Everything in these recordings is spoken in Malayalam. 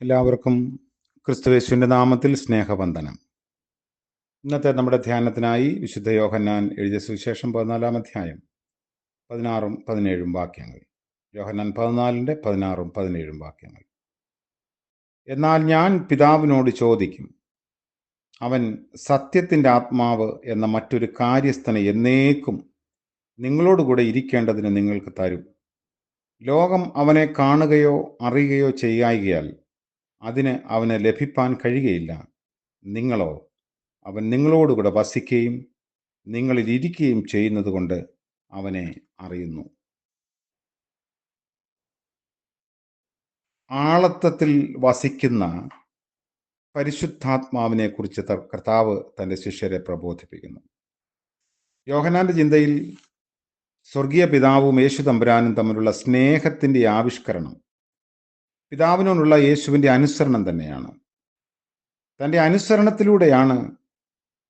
എല്ലാവർക്കും ക്രിസ്തുയേശുവിൻ്റെ നാമത്തിൽ സ്നേഹവന്ദനം. ഇന്നത്തെ നമ്മുടെ ധ്യാനത്തിനായി വിശുദ്ധ യോഹന്നാൻ എഴുതിയ സുവിശേഷം 14-ാം അധ്യായം 16-17 വാക്യങ്ങൾ. യോഹന്നാൻ 14-16-17 വാക്യങ്ങൾ. എന്നാൽ ഞാൻ പിതാവിനോട് ചോദിക്കും, അവൻ സത്യത്തിൻ്റെ ആത്മാവ് എന്ന മറ്റൊരു കാര്യസ്ഥനെ എന്നേക്കും നിങ്ങളോടുകൂടെ ഇരിക്കേണ്ടതിന് നിങ്ങൾക്ക് തരും. ലോകം അവനെ കാണുകയോ അറിയുകയോ ചെയ്യായ്കയാൽ അതിന് അവന് ലഭിപ്പാൻ കഴിയുകയില്ല. നിങ്ങളോ അവൻ നിങ്ങളോടുകൂടെ വസിക്കുകയും നിങ്ങളിൽ ഇരിക്കുകയും ചെയ്യുന്നത് കൊണ്ട് അവനെ അറിയുന്നു. ആളത്വത്തിൽ വസിക്കുന്ന പരിശുദ്ധാത്മാവിനെ കുറിച്ച് കർത്താവ് തൻ്റെ ശിഷ്യരെ പ്രബോധിപ്പിക്കുന്നു. യോഹന്നാന്റെ ചിന്തയിൽ സ്വർഗീയ പിതാവും യേശു തമ്പുരാനും തമ്മിലുള്ള സ്നേഹത്തിൻ്റെ ആവിഷ്കരണം പിതാവിനോടുള്ള യേശുവിൻ്റെ അനുസരണം തന്നെയാണ്. തൻ്റെ അനുസരണത്തിലൂടെയാണ്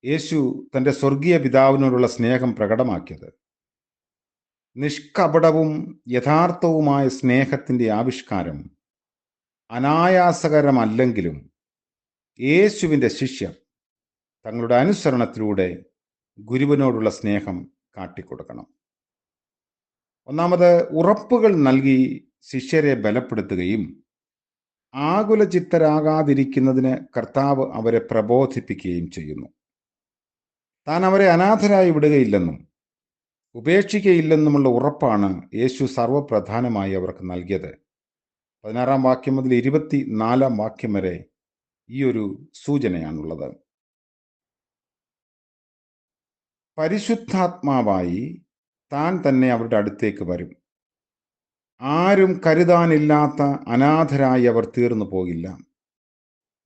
യേശു തൻ്റെ സ്വർഗീയ പിതാവിനോടുള്ള സ്നേഹം പ്രകടമാക്കിയത്. നിഷ്കപടവും യഥാർത്ഥവുമായ സ്നേഹത്തിൻ്റെ ആവിഷ്കാരം അനായാസകരമല്ലെങ്കിലും യേശുവിൻ്റെ ശിഷ്യർ തങ്ങളുടെ അനുസരണത്തിലൂടെ ഗുരുവിനോടുള്ള സ്നേഹം കാട്ടിക്കൊടുക്കണം. ഒന്നാമത്, ഉറപ്പുകൾ നൽകി ശിഷ്യരെ ബലപ്പെടുത്തുകയും ആകുലചിത്തരാകാതിരിക്കുന്നതിന് കർത്താവ് അവരെ പ്രബോധിപ്പിക്കുകയും ചെയ്യുന്നു. താൻ അവരെ അനാഥരായി വിടുകയില്ലെന്നും ഉപേക്ഷിക്കയില്ലെന്നുമുള്ള ഉറപ്പാണ് യേശു സർവപ്രധാനമായി അവർക്ക് നൽകിയത്. 16-ാം വാക്യം മുതൽ 24-ാം വാക്യം വരെ ഈ ഒരു സൂചനയാണുള്ളത്. പരിശുദ്ധാത്മാവായി താൻ തന്നെ അവരുടെ അടുത്തേക്ക് വരും. ആരും കരുതാനില്ലാത്ത അനാഥരായി അവർ തീർന്നു പോകില്ല.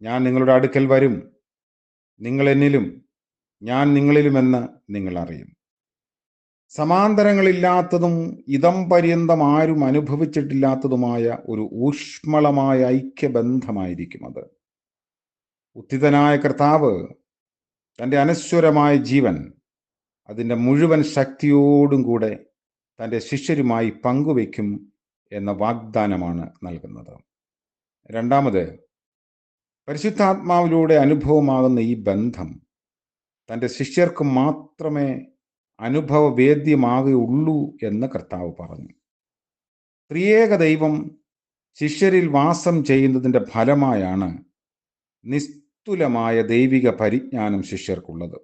ഞാൻ നിങ്ങളുടെ അടുക്കൽ വരും, നിങ്ങൾ എന്നിലും ഞാൻ നിങ്ങളിലുമെന്ന് നിങ്ങൾ അറിയും. സമാന്തരങ്ങളില്ലാത്തതും ഇതം പര്യന്തം ആരും അനുഭവിച്ചിട്ടില്ലാത്തതുമായ ഒരു ഊഷ്മളമായ ഐക്യബന്ധമായിരിക്കും അത്. ഉത്ഥിതനായ കർത്താവ് തൻ്റെ അനശ്വരമായ ജീവൻ അതിൻ്റെ മുഴുവൻ ശക്തിയോടും കൂടെ തൻ്റെ ശിഷ്യരുമായി പങ്കുവയ്ക്കും എന്ന വാഗ്ദാനമാണ് നൽകുന്നത്. രണ്ടാമത്, പരിശുദ്ധാത്മാവിലൂടെ അനുഭവമാകുന്ന ഈ ബന്ധം തൻ്റെ ശിഷ്യർക്ക് മാത്രമേ അനുഭവവേദ്യമാകുകയുള്ളൂ എന്ന് കർത്താവ് പറഞ്ഞു. ത്രിയേക ദൈവം ശിഷ്യരിൽ വാസം ചെയ്യുന്നതിൻ്റെ ഫലമായാണ് നിസ്തുലമായ ദൈവിക പരിജ്ഞാനം ശിഷ്യർക്കുള്ളത്.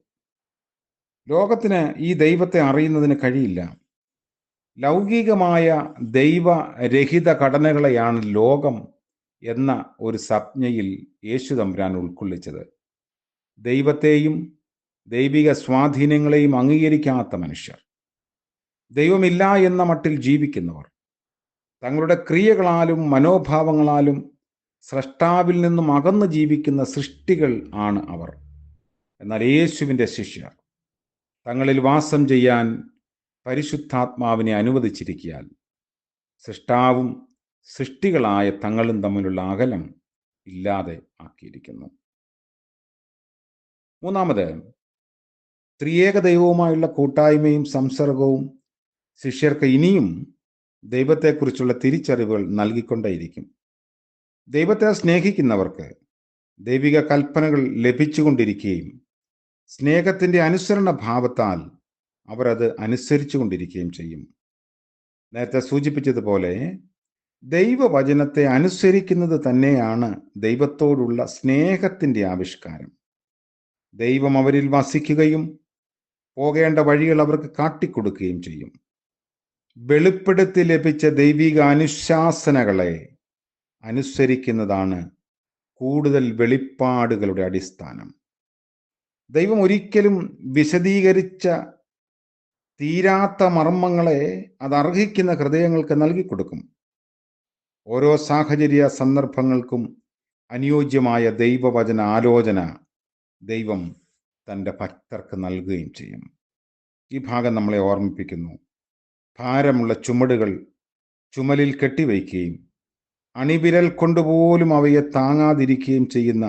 ലോകത്തിന് ഈ ദൈവത്തെ അറിയുന്നതിന് കഴിയില്ല. ലൗകികമായ ദൈവരഹിത ഘടനകളെയാണ് ലോകം എന്ന ഒരു സംജ്ഞയിൽ യേശു തമ്പുരാൻ ഉൾക്കൊള്ളിച്ചത്. ദൈവത്തെയും ദൈവിക സ്വാധീനങ്ങളെയും അംഗീകരിക്കാത്ത മനുഷ്യർ, ദൈവമില്ല എന്ന മട്ടിൽ ജീവിക്കുന്നവർ, തങ്ങളുടെ ക്രിയകളാലും മനോഭാവങ്ങളാലും സ്രഷ്ടാവിൽ നിന്നും അകന്നു ജീവിക്കുന്ന സൃഷ്ടികൾ ആണ് അവർ. എന്നാൽ യേശുവിൻ്റെ ശിഷ്യർ തങ്ങളിൽ വാസം ചെയ്യാൻ പരിശുദ്ധാത്മാവിനെ അനുവദിച്ചിരിക്കാൻ സൃഷ്ടാവും സൃഷ്ടികളായ തങ്ങളും തമ്മിലുള്ള അകലം ഇല്ലാതെ ആക്കിയിരിക്കുന്നു. മൂന്നാമത്, ത്രിയേക ദൈവവുമായുള്ള കൂട്ടായ്മയും സംസർഗവും ശിഷ്യർക്ക് ഇനിയും ദൈവത്തെക്കുറിച്ചുള്ള തിരിച്ചറിവുകൾ നൽകിക്കൊണ്ടേയിരിക്കും. ദൈവത്തെ സ്നേഹിക്കുന്നവർക്ക് ദൈവിക കൽപ്പനകൾ ലഭിച്ചുകൊണ്ടിരിക്കുകയും സ്നേഹത്തിൻ്റെ അനുസരണ ഭാവത്താൽ അവർ അത് അനുസരിച്ചു കൊണ്ടിരിക്കുകയും ചെയ്യും. നേരത്തെ സൂചിപ്പിച്ചതുപോലെ ദൈവവചനത്തെ അനുസരിക്കുന്നത് തന്നെയാണ് ദൈവത്തോടുള്ള സ്നേഹത്തിൻ്റെ ആവിഷ്കാരം. ദൈവം അവരിൽ വസിക്കുകയും പോകേണ്ട വഴികൾ അവർക്ക് കാട്ടിക്കൊടുക്കുകയും ചെയ്യും. വെളിപ്പെടുത്തി ലഭിച്ച ദൈവിക അനുശാസനകളെ അനുസരിക്കുന്നതാണ് കൂടുതൽ വെളിപ്പാടുകളുടെ അടിസ്ഥാനം. ദൈവം ഒരിക്കലും വിശദീകരിച്ച തീരാത്ത മർമ്മങ്ങളെ അതർഹിക്കുന്ന ഹൃദയങ്ങൾക്ക് നൽകിക്കൊടുക്കും. ഓരോ സാഹചര്യ സന്ദർഭങ്ങൾക്കും അനുയോജ്യമായ ദൈവവചന ആലോചന ദൈവം തൻ്റെ ഭക്തർക്ക് നൽകുകയും ചെയ്യും. ഈ ഭാഗം നമ്മളെ ഓർമ്മിപ്പിക്കുന്നു. ഭാരമുള്ള ചുമടുകൾ ചുമലിൽ കെട്ടിവയ്ക്കുകയും അണിവിരൽ കൊണ്ടുപോലും അവയെ താങ്ങാതിരിക്കുകയും ചെയ്യുന്ന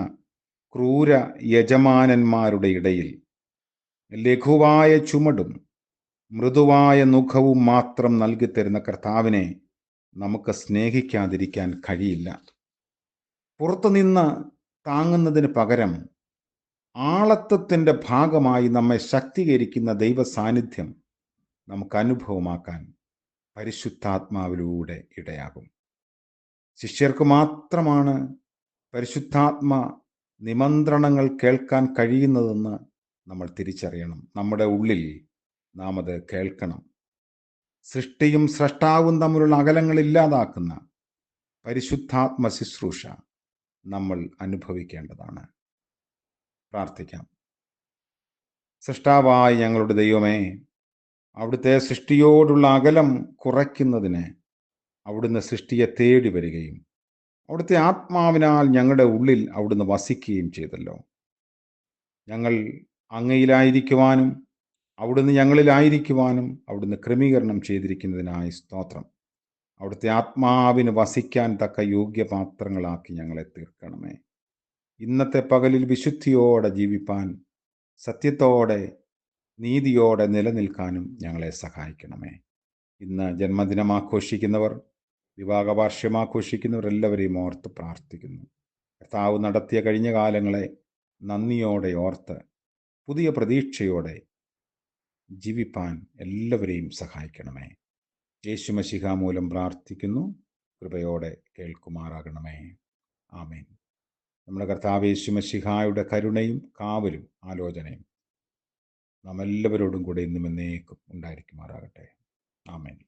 ക്രൂര യജമാനന്മാരുടെ ഇടയിൽ ലഘുവായ ചുമടും മൃദുവായ മുഖവും മാത്രം നൽകിത്തരുന്ന കർത്താവിനെ നമുക്ക് സ്നേഹിക്കാതിരിക്കാൻ കഴിയില്ല. പുറത്തുനിന്ന് താങ്ങുന്നതിന് പകരം ആളത്വത്തിൻ്റെ ഭാഗമായി നമ്മെ ശക്തീകരിക്കുന്ന ദൈവ സാന്നിധ്യം നമുക്ക് അനുഭവമാക്കാൻ പരിശുദ്ധാത്മാവിലൂടെ ഇടയാകും. ശിഷ്യർക്ക് മാത്രമാണ് പരിശുദ്ധാത്മ നിമന്ത്രണങ്ങൾ കേൾക്കാൻ കഴിയുന്നതെന്ന് നമ്മൾ തിരിച്ചറിയണം. നമ്മുടെ ഉള്ളിൽ നാം അത് കേൾക്കണം. സൃഷ്ടിയും സ്രഷ്ടാവും തമ്മിലുള്ള അകലങ്ങൾ ഇല്ലാതാക്കുന്ന പരിശുദ്ധാത്മ ശുശ്രൂഷ നമ്മൾ അനുഭവിക്കേണ്ടതാണ്. പ്രാർത്ഥിക്കാം. സൃഷ്ടാവായ ഞങ്ങളുടെ ദൈവമേ, അവിടുത്തെ സൃഷ്ടിയോടുള്ള അകലം കുറയ്ക്കുന്നതിന് അവിടുന്ന് സൃഷ്ടിയെ തേടി വരികയും അവിടുത്തെ ആത്മാവിനാൽ ഞങ്ങളുടെ ഉള്ളിൽ അവിടുന്ന് വസിക്കുകയും ചെയ്തല്ലോ. ഞങ്ങൾ അങ്ങയിലായിരിക്കുവാനും അവിടുന്ന് ഞങ്ങളിലായിരിക്കുവാനും അവിടുന്ന് ക്രമീകരണം ചെയ്തിരിക്കുന്നതിനായി സ്തോത്രം. അവിടുത്തെ ആത്മാവിന് വസിക്കാൻ തക്ക യോഗ്യപാത്രങ്ങളാക്കി ഞങ്ങളെ തീർക്കണമേ. ഇന്നത്തെ പകലിൽ വിശുദ്ധിയോടെ ജീവിപ്പാൻ, സത്യത്തോടെ നീതിയോടെ നിലനിൽക്കാനും ഞങ്ങളെ സഹായിക്കണമേ. ഇന്ന് ജന്മദിനം ആഘോഷിക്കുന്നവർ, വിവാഹ വാർഷികം ആഘോഷിക്കുന്നവർ എല്ലാവരെയും ഓർത്ത് പ്രാർത്ഥിക്കുന്നു. കർത്താവ് നടത്തിയ കഴിഞ്ഞ കാലങ്ങളെ നന്ദിയോടെ ഓർത്ത് പുതിയ പ്രതീക്ഷയോടെ ജീവിപ്പാൻ എല്ലാവരെയും സഹായിക്കണമേ. യേശുമശിഹ മൂലം പ്രാർത്ഥിക്കുന്നു. കൃപയോടെ കേൾക്കുമാറാകണമേ. ആമേൻ. നമ്മുടെ കർത്താവ് യേശുമശിഹായുടെ കരുണയും കാവലും ആലോചനയും നാം എല്ലാവരോടും കൂടെ ഇന്നും എന്നേക്കും ഉണ്ടായിരിക്കുമാറാകട്ടെ. ആമേൻ.